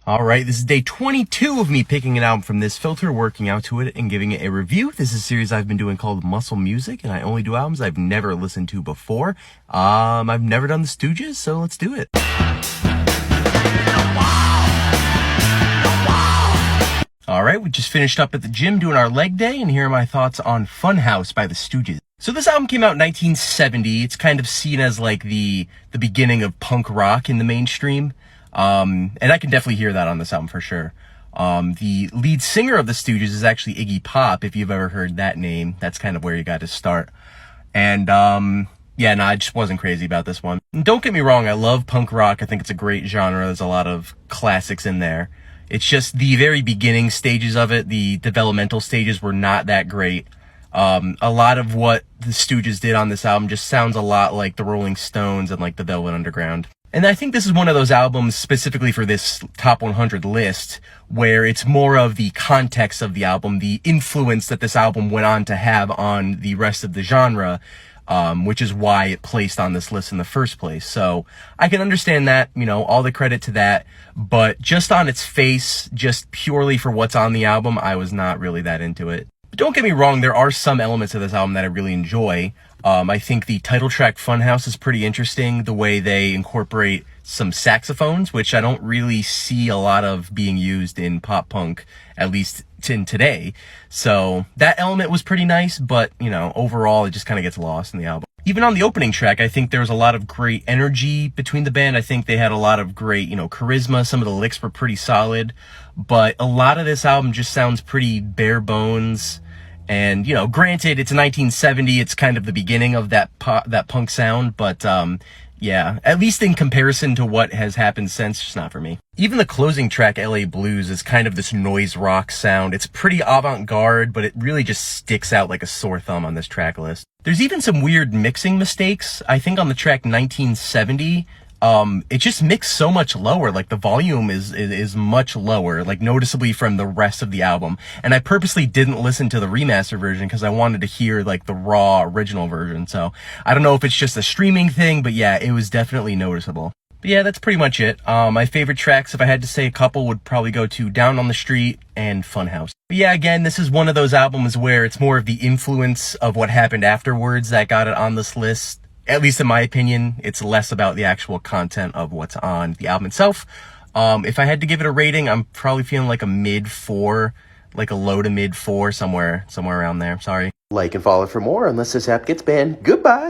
All right, this is day 22 of me picking an album from this filter, working out to it, and giving it a review. This is a series I've been doing called Muscle Music, and I only do albums I've never listened to before. I've never done the Stooges, so let's do it. All right, we just finished up at the gym doing our leg day, and here are my thoughts on Funhouse by the Stooges. So this album came out in 1970. It's kind of seen as like the beginning of punk rock in the mainstream. And I can definitely hear that on this album for sure. The lead singer of the Stooges is actually Iggy Pop. If you've ever heard that name, that's kind of where you got to start. And, yeah, no, I just wasn't crazy about this one. And don't get me wrong, I love punk rock. I think it's a great genre. There's a lot of classics in there. It's just the very beginning stages of it, the developmental stages were not that great. A lot of what the Stooges did on this album just sounds a lot like the Rolling Stones and like the Velvet Underground. And I think this is one of those albums specifically for this top 100 list where it's more of the context of the album, the influence that this album went on to have on the rest of the genre, which is why it placed on this list in the first place. So I can understand that, you know, all the credit to that, but just on its face, just purely for what's on the album, I was not really that into it. But don't get me wrong, there are some elements of this album that I really enjoy. I think the title track Funhouse is pretty interesting, the way they incorporate some saxophones, which I don't really see a lot of being used in pop punk, at least in today. So that element was pretty nice, but, you know, overall it just kind of gets lost in the album. Even on the opening track, I think there was a lot of great energy between the band. I think they had a lot of great, you know, charisma. Some of the licks were pretty solid, but a lot of this album just sounds pretty bare bones. And, you know, granted, it's 1970, it's kind of the beginning of that punk sound, but, yeah, at least in comparison to what has happened since, just not for me. Even the closing track, LA Blues, is kind of this noise rock sound. It's pretty avant-garde, but it really just sticks out like a sore thumb on this track list. There's even some weird mixing mistakes. I think on the track 1970, it just mixed so much lower. Like the volume is much lower, like noticeably from the rest of the album. And I purposely didn't listen to the remaster version because I wanted to hear like the raw original version. So I don't know if it's just a streaming thing, but yeah, it was definitely noticeable. But yeah, that's pretty much it. My favorite tracks, if I had to say a couple, would probably go to Down on the Street and Funhouse. But yeah, again, this is one of those albums where it's more of the influence of what happened afterwards that got it on this list. At least in my opinion, it's less about the actual content of what's on the album itself. If I had to give it a rating, I'm probably feeling like a mid-4, like a low to mid-4, somewhere around there. Sorry. Like and follow for more, unless this app gets banned. Goodbye.